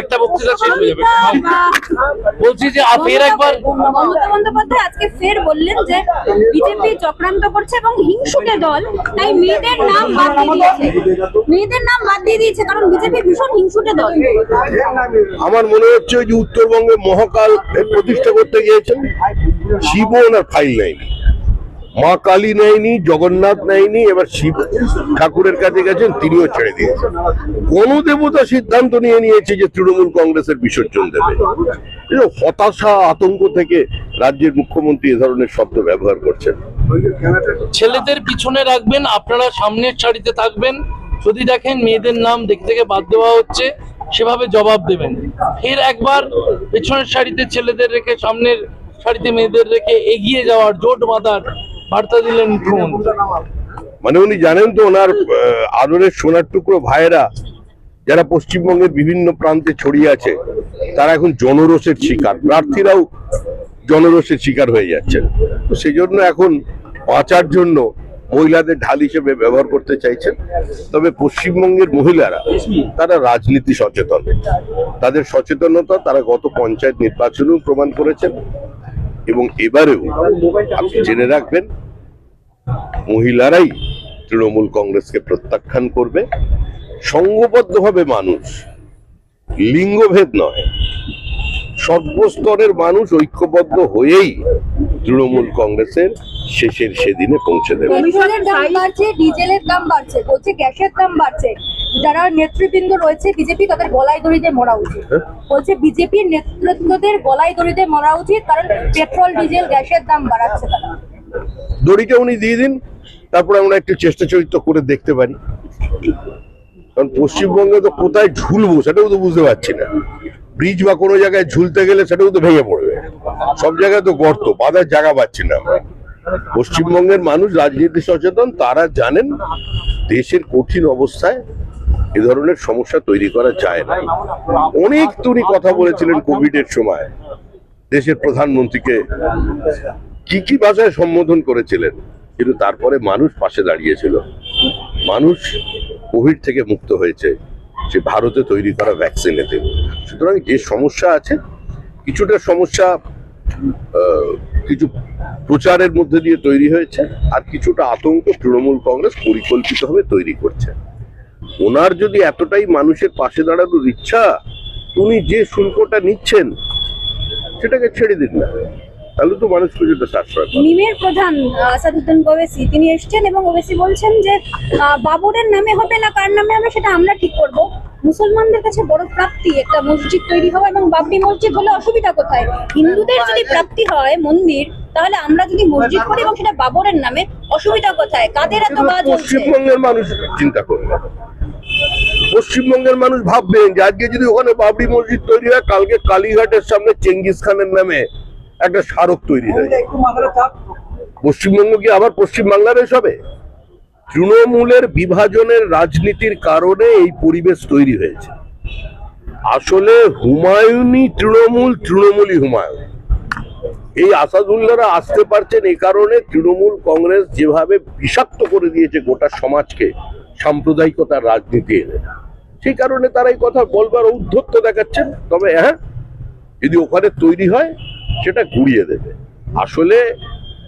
একটা বক্তৃতা শেষ হয়ে যাবে। বলছি যে ফের একবার মমতা বন্দ্যোপাধ্যায় আজকে ফের বললেন যে বিজেপি চক্রান্ত করছে এবং হিংসুটে দল, তাই মেয়েদের নাম বাদ দিয়ে দিয়েছে কারণ বিজেপি ভীষণ হিংসুটে দল। আমার মনে হচ্ছে যে উত্তরবঙ্গে মহাকাল প্রতিষ্ঠা করতে গিয়েছেন, শিব ওনার ফাইল নেয়নি, মা কালী নেয়নি, জগন্নাথ নেয়নি, এবার শিব ঠাকুরের কাছে গেছেন, তিনিও ছেড়ে দিয়েছেন। গণদেবতা সিদ্ধান্ত নিয়েছে যে তৃণমূল কংগ্রেসের বিসর্জন দেবে। হতাশা আতঙ্ক থেকে রাজ্যের মুখ্যমন্ত্রী এ ধরনের শব্দ ব্যবহার করছেন। ছেলেদের পিছনে রাখবেন, আপনারা সামনের সারিতে থাকবেন, যদি দেখেন মেয়েদের নাম দেখে থেকে বাদ দেওয়া হচ্ছে সেভাবে জবাব দেবেন। ফের একবার পেছনের সারিতে ছেলেদের রেখে সামনের সারিতে মেয়েদের রেখে এগিয়ে যাওয়ার, জোট বাঁধার বার্তা দিলেন মুখ্যমন্ত্রী। মানে উনি জানেন তো ওনার আদরের সোনার টুকরো ভাইয়েরা যারা পশ্চিমবঙ্গের বিভিন্ন প্রান্তে ছড়িয়ে আছে তারা এখন জনরোষের শিকার, প্রার্থীরাও জনরোষের শিকার হয়ে যাচ্ছেন। তো সেই জন্য এখন বাঁচার জন্য মহিলাদের ঢাল হিসেবে ব্যবহার করতে চাইছেন। তবে পশ্চিমবঙ্গের মহিলারা তারা রাজনীতি সচেতন, তাদের সচেতনতা তারা গত পঞ্চায়েত নির্বাচনেও প্রমাণ করেছেন এবং এবারেও আপনি জেনে রাখবেন মহিলারাই তৃণমূল কংগ্রেসকে প্রত্যাখ্যান করবে। সংঘবদ্ধভাবে মানুষ, লিঙ্গভেদ নয়, সর্বস্তরের মানুষ ঐক্যবদ্ধ হয়েই তৃণমূল কংগ্রেসের শেষের সেদিনে পৌঁছে দেবে। পেট্রোলের দাম বাড়ছে, ডিজেলের দাম বাড়ছে, বলছে গ্যাসের দাম বাড়ছে, যারা নেতৃবৃন্দ রয়েছে বিজেপি তাদের গলায় দড়িতে মরা উচিত। বলছে বিজেপির নেতৃত্বদের গলায় দড়িতে মরা উচিত কারণ পেট্রোল ডিজেল গ্যাসের দাম বাড়াচ্ছে তারা। দড়িটা উনি দিয়ে দিন, তারপরে আমরা একটু চেষ্টা চরিত্র করে দেখতে পারি। কারণ পশ্চিমবঙ্গে তো কোথায় ঝুলবো সেটাও তো বুঝতে পারছি না। ব্রিজ বা কোনো জায়গায় ঝুলতে গেলে সেটাও তো ভেঙে পড়বে, সব জায়গায় তো গর্ত, বাঁধার জায়গা পাচ্ছি না আমরা। পশ্চিমবঙ্গের মানুষ রাজনীতি সচেতন, তারা জানেন দেশের কঠিন অবস্থায় এ ধরনের সমস্যা তৈরি করা যায় না। অনেক উনি কথা বলেছিলেন কোভিড এর সময়, দেশের প্রধানমন্ত্রীকে কি কি ভাষায় সম্বোধন করেছিলেন, কিন্তু তারপরে মানুষ পাশে দাঁড়িয়েছিল। মানুষ কোভিড থেকে মুক্ত হয়েছে সে ভারতে তৈরি করা ভ্যাকসিনেতে। সুতরাং যে সমস্যা আছে, কিছুটা সমস্যা কিছু প্রচারের মধ্যে দিয়ে তৈরি হয়েছে, আর কিছুটা আতঙ্ক তৃণমূল কংগ্রেস পরিকল্পিতভাবে তৈরি করছে। ওনার যদি এতটাই মানুষের পাশে দাঁড়ানোর ইচ্ছা, উনি যে শুল্কটা নিচ্ছেন সেটাকে ছেড়ে দিন না, তাহলে তো মানুষ কিছুটা সাশ্রয় পাবে। মিমের প্রধান আসাদুদ্দিন ওবেসি তিনি এসেছেন এবং ওবেসি বলছেন যে বাবরের নামে হবে না কার নামে হবে সেটা আমরা ঠিক করব। মুসলমানদের কাছে বড় প্রাপ্তি একটা মসজিদ তৈরি হওয়া, এবং বাবরি মসজিদ হলে অসুবিধা কোথায়? হিন্দুদের যদি প্রাপ্তি হয় মন্দির, তাহলে আমরা যদি মসজিদ করি এবং সেটা বাবরের নামে, অসুবিধা কোথায়? কাদের এত কাজ হচ্ছে? পশ্চিমবঙ্গের মানুষ চিন্তা করবে, পশ্চিমবঙ্গের মানুষ ভাববেন যে আজকে যদি ওখানে বাবরি মসজিদ তৈরি হয়, কালকে কালীঘাটের সামনে চেঙ্গিস খানের নামে একটা স্মারক তৈরি হয়। পশ্চিমবঙ্গ কি আবার পশ্চিম বাংলাদেশ হবে? তৃণমূলের বিভাজনের রাজনীতির কারণে এই পরিবেশ তৈরি হয়েছে। আসলে হুমায়ুনই তৃণমূল, তৃণমূলই হুমায়ুন। এই আসাদুল্লাহরা আসতে পারছেন এই কারণে তৃণমূল কংগ্রেস যেভাবে বিষাক্ত করে দিয়েছে গোটা সমাজকে সাম্প্রদায়িকতার রাজনীতি এনে, সেই কারণে তারা এই কথা বলবার ঔদ্ধত্য দেখাচ্ছেন। তবে হ্যাঁ, যদি ওখানে তৈরি হয় সেটা ঘুরিয়ে দেবে। আসলে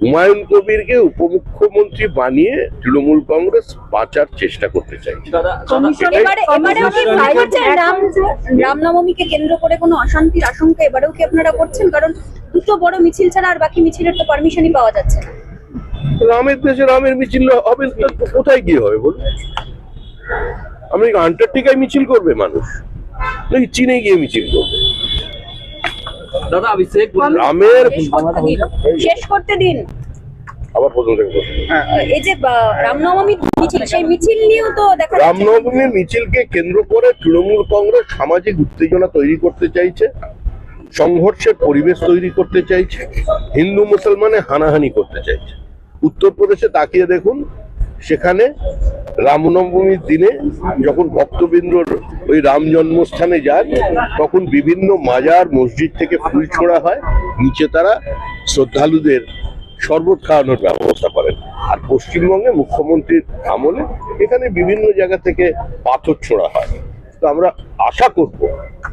হুমায়ুন কবিরকে উপমুখ্যমন্ত্রী বানিয়ে তৃণমূল কংগ্রেস বাঁচার চেষ্টা করতে চাইছে। রামনবমীকে কেন্দ্র করে কোনো অশান্তির আশঙ্কা এবারেও কি আপনারা করছেন? কারণ দুটো বড় মিছিল ছাড়া আর বাকি মিছিলের তো পারমিশনই পাওয়া যাচ্ছে না। রামের দেশে রামের মিছিল হবে, কোথায় গিয়ে হবে বলুন? আমেরিকা আন্টার্কটিকায় মিছিল করবে মানুষ, নাকি চীনে গিয়ে মিছিল করবে? রামের শেষ করতে দিন। আবার প্রথম থেকে এই যে রামনবমী মিছিল, সেই মিছিল নিয়েও তো দেখা যাচ্ছে রামনবমীর মিছিলকে কেন্দ্র করে তৃণমূল কংগ্রেস সামাজিক উত্তেজনা তৈরি করতে চাইছে, সংঘর্ষের পরিবেশ তৈরি করতে চাইছে, হিন্দু মুসলমানে হানাহানি করতে চাইছে। উত্তরপ্রদেশে তাকিয়ে দেখুন, সেখানে রামনবমীর দিনে যখন ভক্তবৃন্দ ওই রাম জন্মস্থানে যান, তখন বিভিন্ন মাজার মসজিদ থেকে ফুল ছোড়া হয়, নিচে তারা শ্রদ্ধালুদের শরবত খাওয়ানোর ব্যবস্থা করেন। আর পশ্চিমবঙ্গে মুখ্যমন্ত্রীর আমলে এখানে বিভিন্ন জায়গা থেকে পাথর ছোড়া হয়। তো আমরা আশা করব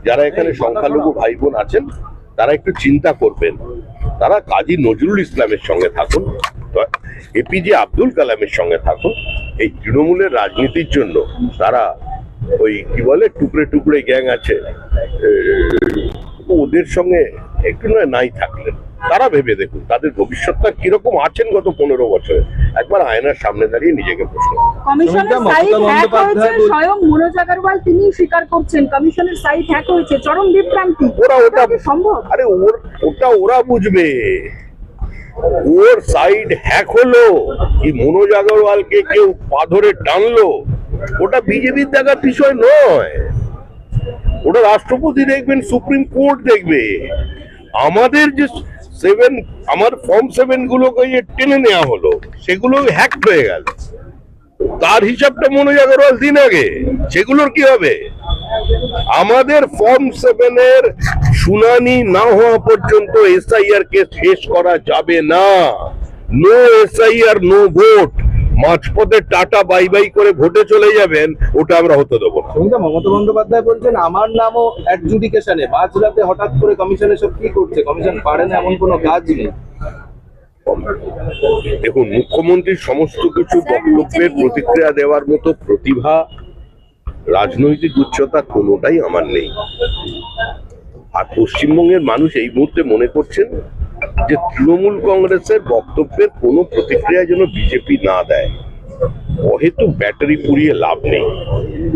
যারা এখানে সংখ্যালঘু ভাই বোন আছেন তারা একটু চিন্তা করবেন, তারা কাজী নজরুল ইসলামের সঙ্গে থাকুন, এপিজে আব্দুল কালামের সঙ্গে থাকুন। এই তৃণমূলের রাজনীতির জন্য তারা ওই কি বলে টুকরে টুকরে গ্যাং আছে ওদের সঙ্গে একটু নাই থাকলেন। তারা ভেবে দেখুন তাদের ভবিষ্যৎটা কিরকম আছেন গত 15 বছরে, একবার আয়নার সামনে দাঁড়িয়ে নিজেকে প্রশ্ন করুন। কমিশনের সাইট হ্যাক হয়েছে, স্বয়ং মনোজ আগরওয়াল তিনি স্বীকার করছেন কমিশনের সাইট হ্যাক হয়েছে, চরম বিভ্রান্তি। ওটা কি সম্ভব? আরে ওরা বুঝবে, ওর সাইড হ্যাক হলো কি মনোজ আগরওয়ালকে কেউ পা ধরে টানলো, ওটা বিজেপির দেখার বিষয় নয়। ওটা রাষ্ট্রপতি দেখবেন, সুপ্রিম কোর্ট দেখবে। আমাদের যে আমার ফর্ম 7 গুলোকে যে টেনে নেওয়া হলো সেগুলো হ্যাক হয়ে গেল, তার হিসাবটা মনোজ আগরওয়াল দিন আগে, সেগুলোর কি হবে? আমাদের ফর্ম 7 এর শুনানি না হওয়া পর্যন্ত এসআইআর কে শেষ করা যাবে না। No SIR no vote. মাঝপথে টাটা বাই বাই করে ভোটে চলে যাবেন, ওটা আমরা হতে দেবো না। মমতা বন্দ্যোপাধ্যায় বলছেন আমার নামও অ্যাডজুডিকেশনে, মাঝরাতে হঠাৎ করে কমিশন এসব কি করছে, কমিশন পারে না এমন কোনো কাজ নেই। দেখুন, মুখ্যমন্ত্রীর সমস্ত কিছু বক্তব্যের প্রতিক্রিয়া দেওয়ার মতো প্রতিভা, রাজনৈতিক উচ্চতা কোনোটাই আমার নেই। আর পশ্চিমবঙ্গের মানুষ এই মুহূর্তে মনে করছেন যে তৃণমূল কংগ্রেসের বক্তব্যের কোনো প্রতিক্রিয়া যেন বিজেপি না দেয়। অহেতু ব্যাটারি পুড়িয়ে লাভ নেই,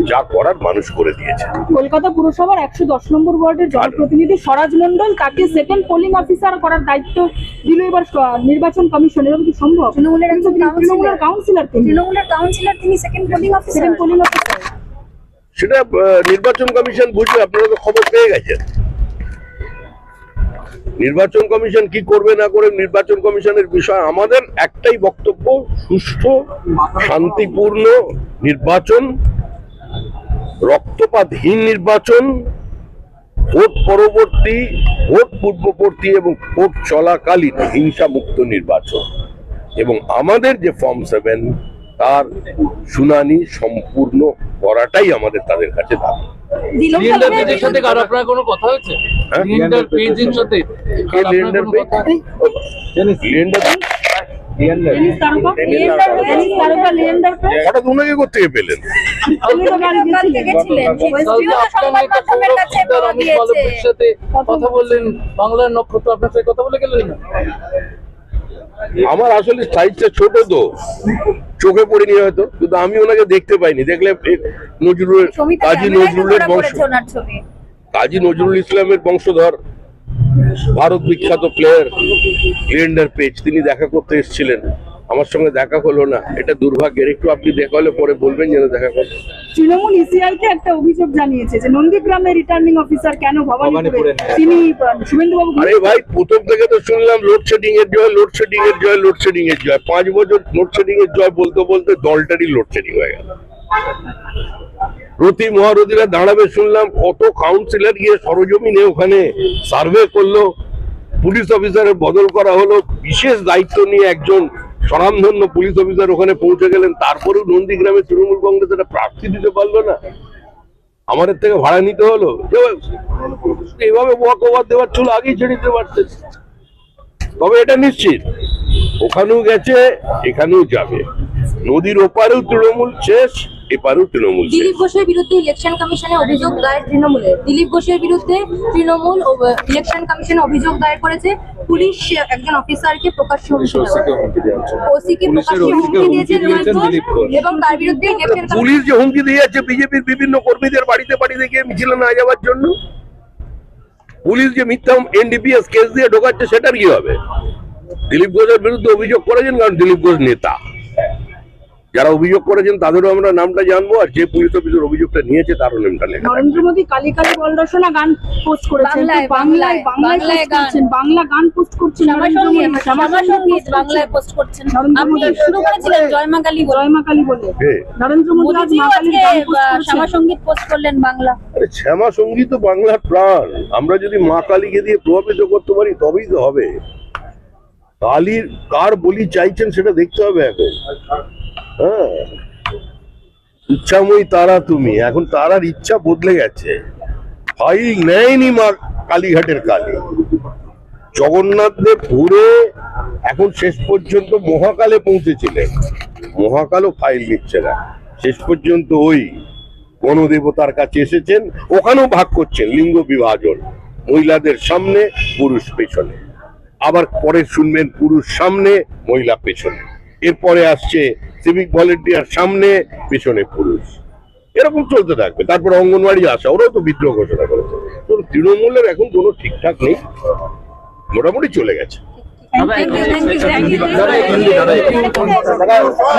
যা করার মানুষ করে দিয়েছে। কলকাতা পুরসভার 110 নম্বর ওয়ার্ডের জনপ্রতিনিধি স্বরাজ মণ্ডল, তাকে সেকেন্ড পোলিং অফিসার করার দায়িত্ব দিল এবার নির্বাচন কমিশন। এরকম কি সম্ভব? তৃণমূলের কাউন্সিলর তিনি সেকেন্ড পোলিং অফিসার। সেটা নির্বাচন কমিশন বুঝবে, আপনারা তো খবর পেয়ে গেছেন। নির্বাচন কমিশন কি করবে না করে নির্বাচন কমিশনের বিষয়। আমাদের একটাই বক্তব্য, সুষ্ঠু শান্তিপূর্ণ নির্বাচন, রক্তপাতহীন নির্বাচন, ভোট পরবর্তী, ভোট পূর্ববর্তী এবং ভোট চলাকালীন হিংসা মুক্ত নির্বাচন। এবং আমাদের যে ফর্ম 7 তার শুনানি সম্পূর্ণ করাটাই আমাদের তাদের কাছে দাবি। লিয়েন্ডার পেজের সাথে কার আপনার কোনো কথা হয়েছে? হ্যাঁ? লিয়েন্ডার পেজের সাথে কে লিয়েন্ডার পেজ? লিয়েন্ডার পেজ? হঠাৎ ওনাকে কোথেকে পেলেন? সাথে কথা বললেন, বাংলার নক্ষত্র আপনার সাথে কথা বলে গেলেন না? আমার আসলে সাইজটা ছোট তো চোখে পড়েনি হয়তো, কিন্তু আমি ওনাকে দেখতে পাইনি। দেখলে নজরুল, কাজী নজরুলের বংশ, কাজী নজরুল ইসলামের বংশধর, ভারত বিখ্যাত প্লেয়ার লিয়েন্ডার পেজ, তিনি দেখা করতে এসেছিলেন। আমার সঙ্গে দেখা হলো না, এটা দুর্ভাগ্যের। একটু আপনি দেখা হলে পরে বলবেন যেন দেখা করতে। তৃণমূল ইসিআই কে একটা অভিযোগ জানিয়েছে যে নন্দীগ্রামের রিটার্নিং অফিসার কেন ভবানীপুরে, তিনি শুভেন্দু বাবু। আরে ভাই, প্রথম থেকে তো শুনলাম লোডশেডিং এর জয়, লোডশেডিং এর জয়, লোডশেডিং এর জয়। 5 বছর লোডশেডিং এর জয় বলতে বলতে দলটারই লোডশেডিং হয়ে গেল। রতি মহারথীরা দাঁড়াবে শুনলাম, কত কাউন্সিলর গিয়ে সরজমিনে ওখানে সার্ভে করলো, পুলিশ অফিসারের বদল করা হলো, বিশেষ দায়িত্ব নিয়ে একজন স্বনামধন্য পুলিশ অফিসার ওখানে পৌঁছে গেলেন। তারপরেও নন্দীগ্রামে তৃণমূল কংগ্রেস একটা প্রার্থী দিতে পারলো না, আমাদের থেকে ভাড়া নিতে হলো। এইভাবে ওয়াকওভার দেওয়ার চুল আগেই ছেড়ে দিতে পারতেন। তবে এটা নিশ্চিত, ওখানেও গেছে, এখানেও যাবে। নদীর ওপারেও তৃণমূল শেষ, এপারেও তৃণমূল শেষ। দিলীপ ঘোষের বিরুদ্ধে ইলেকশন কমিশনে অভিযোগ দায়ের তৃণমূলের। দিলীপ ঘোষের বিরুদ্ধে তৃণমূল ইলেকশন কমিশনে অভিযোগ দায়ের করেছে। পুলিশ একজন অফিসারকে প্রকাশ্য হুমকি দিয়েছে, ওসিকে প্রকাশ্য হুমকি দিয়েছেন এবং তার বিরুদ্ধে ইলেকশন পুলিশ যে হুমকি দিয়ে যাচ্ছে বিজেপির বিভিন্ন কর্মীদের বাড়িতে বাড়িতে গিয়ে মিছিলে না যাওয়ার জন্য, পুলিশ যে মিথ্যা এনডিপিএস কেস দিয়ে ঢোকাচ্ছে, সেটার কি হবে? দিলীপ ঘোষের বিরুদ্ধে অভিযোগ করেছেন, কারণ দিলীপ ঘোষ নেতা। যারা অভিযোগ করেছেন তাদেরও আমরা নামটা জানবো, আর যে পুলিশ অফিসার অভিযোগটা নিয়েছে তারও নামটা লেখা। নরেন্দ্র মোদী কালী কালী বলরসনা গান পোস্ট করেছেন, বাংলায় বাংলা গান পোস্ট করছেন, বাংলায় পোস্ট করছেন। নরেন্দ্র আপনি মোদী শুরু করেছিলেন জয়মা কালী বলে, জয়মা কালী বলে। নরেন্দ্র মোদী আজ মোদিজিও মা কালীর গান আজকে পোস্ট করছেন। শ্যামা সঙ্গীত পোস্ট করলেন বাংলা। আরে শ্যামা সঙ্গীত তো বাংলার প্রাণ। আমরা যদি মা কালীকে দিয়ে প্রভাবিত করতে পারি তবেই তো হবে। কালীর কার বলি চাইছেন সেটা দেখতে হবে এখন। হ্যাঁ, ইচ্ছাময়ী তারা তুমি, এখন তারার ইচ্ছা বদলে গেছে। ফাইল নেয়নি মা কালীঘাটের কালী, জগন্নাথ দেব ঘুরে এখন শেষ পর্যন্ত মহাকালে পৌঁছেছিলেন, মহাকালও ফাইল নিচ্ছে না, শেষ পর্যন্ত ওই গণদেবতার কাছে এসেছেন, ওখানেও ভাগ করছেন লিঙ্গ বিভাজন, মহিলাদের সামনে পুরুষ পেছনে, আবার পরে শুনবেন পুরুষ সামনে মহিলা পেছনে, এরপরে আসছে সিভিক ভলেন্টিয়ার সামনে পেছনে পুরুষ, এরকম চলতে থাকবে। তারপর অঙ্গনওয়াড়ি আসা, ওরাও তো বিদ্রোহ ঘোষণা করেছে। তো তৃণমূলের এখন কোনো ঠিকঠাক নেই, মোটামুটি চলে গেছে। Thank you, thank you, thank you.